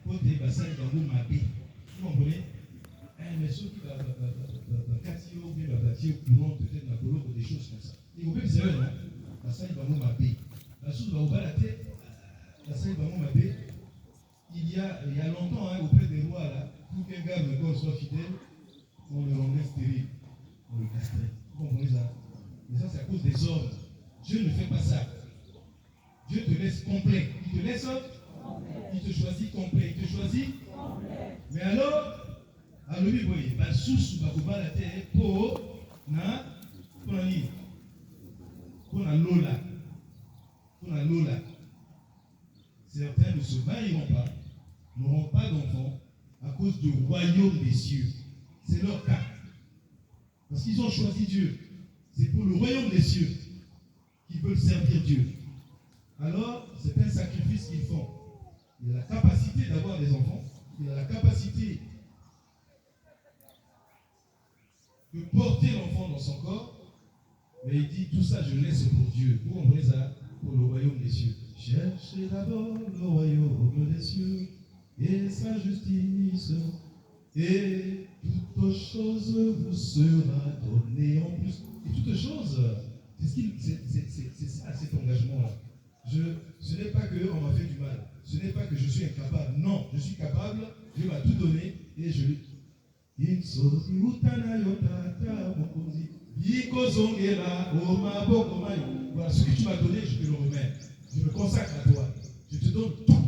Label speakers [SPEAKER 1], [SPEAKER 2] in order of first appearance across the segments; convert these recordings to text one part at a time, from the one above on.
[SPEAKER 1] côté bassin dans vos mabé. Vous comprenez? Mais ceux qui va casser ou bien va bâtir courant peut-être dans le ou des choses comme ça. Et vous pouvez savoir, non? Bassin dans vos mabé. La chose va vous balader. Bassin dans vos mabé. Il y a longtemps, hein, auprès des rois, là, pour qu'un gars de corps soit fidèle, on le rendait stérile. On le castrait. Vous comprenez ça? Mais ça, c'est à cause des hommes. Dieu ne fait pas ça. Dieu te laisse complet. Il te laisse complet. Il te choisit complet. Il te choisit complet. Mais alors, à l'objet, vous voyez, la source va vous la terre pour la lola. Pour la lola. Certains ne se marieront pas, n'auront pas d'enfants à cause du royaume des cieux. C'est leur cas. Parce qu'ils ont choisi Dieu. C'est pour le royaume des cieux qu'ils veulent servir Dieu. Alors, c'est un sacrifice qu'ils font. Il a la capacité d'avoir des enfants. Il a la capacité de porter l'enfant dans son corps. Mais il dit, tout ça, je laisse pour Dieu. Vous comprenez ça? Pour le royaume des cieux. Cherchez d'abord le royaume des cieux et sa justice. Et toute chose vous sera donnée en plus. Et toute chose, c'est ça cet engagement-là. Ce n'est pas qu'on m'a fait du mal. Ce n'est pas que je suis incapable. Non, je suis capable. Dieu m'a tout donné et je lui. Voilà ce que tu m'as donné, je te le remets. Je me consacre à toi. Je te donne tout.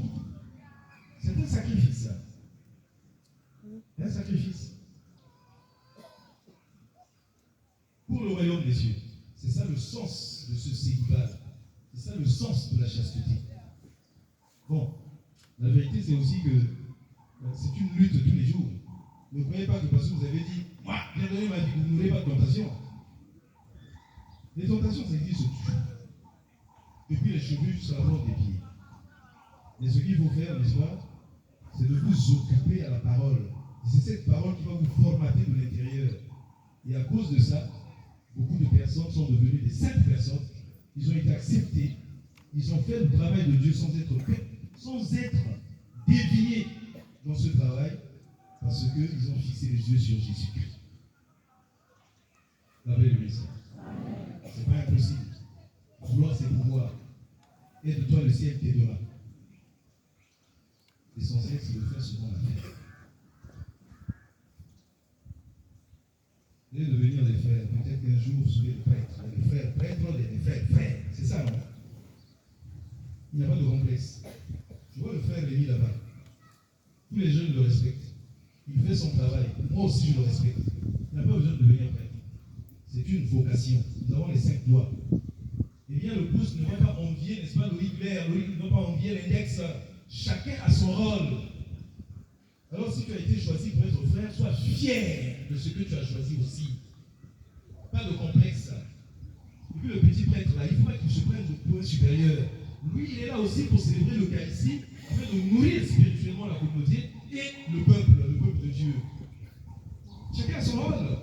[SPEAKER 1] C'est un sacrifice. Un sacrifice. Pour le royaume des cieux. C'est ça le sens de ce célibat. C'est ça le sens de la chasteté. Bon, la vérité c'est aussi que c'est une lutte tous les jours. Ne croyez pas que parce que vous avez dit, moi, j'ai donné ma vie, vous n'aurez pas de tentation. Les tentations, ça existe toujours. Depuis les cheveux jusqu'à la plante des pieds. Mais ce qu'il faut faire, n'est-ce pas, c'est de vous occuper à la parole. Et c'est cette parole qui va vous formater de l'intérieur. Et à cause de ça, beaucoup de personnes sont devenues des saintes personnes. Ils ont été acceptés. Ils ont fait le travail de Dieu sans être déviés dans ce travail parce qu'ils ont fixé les yeux sur Jésus-Christ. La vraie Louise. Ce n'est pas impossible. Vouloir, c'est pouvoir. Et de toi, le ciel t'aidera. L'essentiel, c'est de faire ce qu'on a fait. Et devenir des frères. Peut-être qu'un jour, vous serez des prêtres. Des frères prêtres, des frères frères. C'est ça, non? Il n'y a pas de complexe. Je vois le frère Rémi là-bas. Tous les jeunes le respectent. Il fait son travail. Moi aussi, je le respecte. Il n'y a pas besoin de devenir prêtre. C'est une vocation. Nous avons les 5 doigts. Eh bien, le pouce ne va pas envier, n'est-ce pas, l'auriculaire. L'auriculaire ne va pas envier l'index. Chacun a son rôle. Alors, si tu as été choisi pour être frère, sois fier de ce que tu as choisi aussi. Pas de complexe. Et puis, le petit prêtre, là, il ne faut pas qu'il se prenne de point supérieur. Lui, il est là aussi pour célébrer l'Eucharistie, afin de nourrir spirituellement la communauté et le peuple de Dieu. Chacun a son rôle.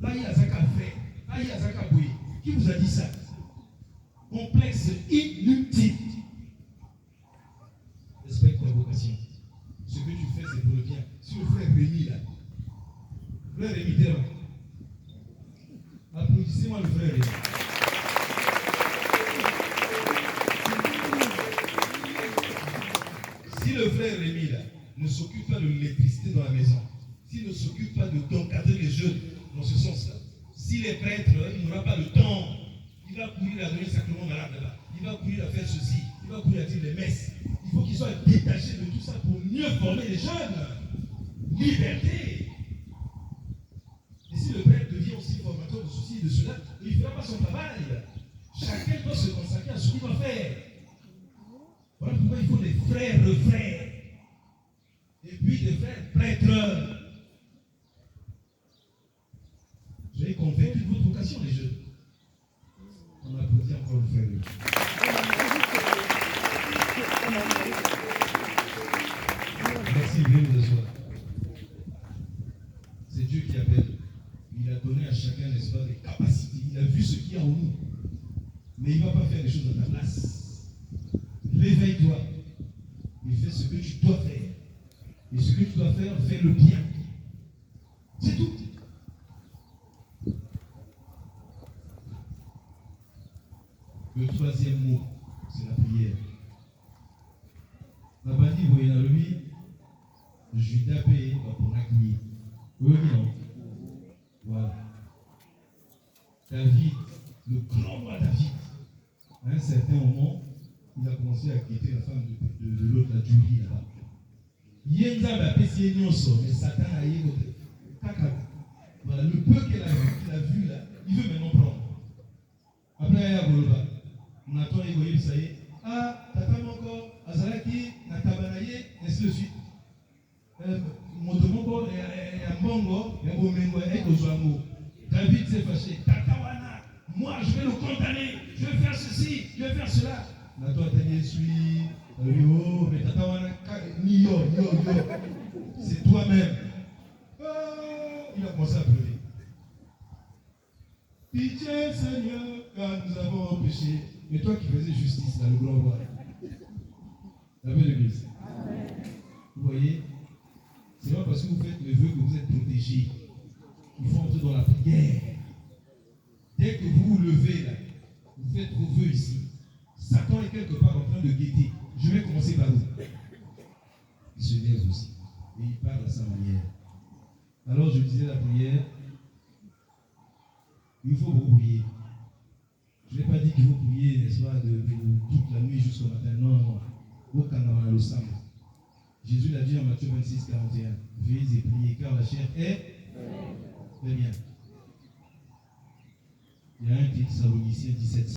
[SPEAKER 1] Là, il y a Zaka fait. Là, il y a Zaka Boué. Qui vous a dit ça? Complexe inutile. Respecte ta vocation. Ce que tu fais, c'est pour le bien. Si le frère Rémi, là, frère Rémi, t'es là. Applaudissez-moi le frère Rémi. Si le frère Rémi, là, ne s'occupe pas de l'électricité dans la maison, s'il ne s'occupe pas d'encadrer les jeunes dans ce sens-là, s'il est prêtre, il n'aura pas le temps. Il va courir à donner le sacrement malade là-bas. Il va courir à faire ceci. Il va courir à dire les messes. Il faut qu'il soit détaché de tout ça pour mieux former les jeunes. Liberté. Et si le prêtre devient aussi formateur de ceci et de cela, il ne fera pas son travail. Chacun doit se consacrer à ce qu'il doit faire. Voilà pourquoi il faut des frères frères. Et puis des frères prêtres. Vous avez convaincu de votre vocation, les jeunes. On applaudit encore le frère. Merci, venez vous asseoir. C'est Dieu qui appelle. Il a donné à chacun, n'est-ce pas, des capacités. Il a vu ce qu'il y a en nous. Mais il ne va pas faire les choses à ta place. Réveille-toi. Et fais ce que tu dois faire. Ce que tu dois faire, fais le bien. C'est tout. Le troisième mot, c'est la prière. La bandit, vous voyez dans lui, Judas paye pour accueillir. Oui, non. Voilà. David, le grand roi David, à un certain moment, il a commencé à quitter la femme de l'autre, la Julie, là-bas. Mais Satan a eu voilà, le peu qu'il a vu là, il veut maintenant prendre. Après, il y a Goloba. On attend, il voyait, ça y est. Ah, ta femme encore, Azalaki, Natabanaye, ainsi de suite. Motomoko, Mbongo, Mbomengo, Ekozoango. David s'est fâché. Tatawana, moi je vais le condamner, je vais faire ceci, je vais faire cela. Nato Atelier suit. Oh, mais Tatawana, c'est toi-même. Oh, il a commencé à pleurer. Pitié Seigneur, car nous avons péché. Mais toi qui faisais justice, là, le grand roi. La belle église. Vous voyez, c'est pas parce que vous faites le vœu que vous êtes protégé. Il faut entrer dans la prière. Dès que vous vous levez là, vous faites vos vœux ici. Satan est quelque part en train de guetter. Je vais commencer par vous. Il se lève aussi. Et il parle à sa manière. Alors je disais la prière. Il faut beaucoup prier. Je n'ai pas dit qu'il faut prier, n'est-ce pas, de toute la nuit jusqu'au matin. Non, non. Au Canada, le samedi. Jésus l'a dit en Matthieu 26, 41. Veillez et priez, car la chair est très bien. Il y a un Thessaloniciens 17.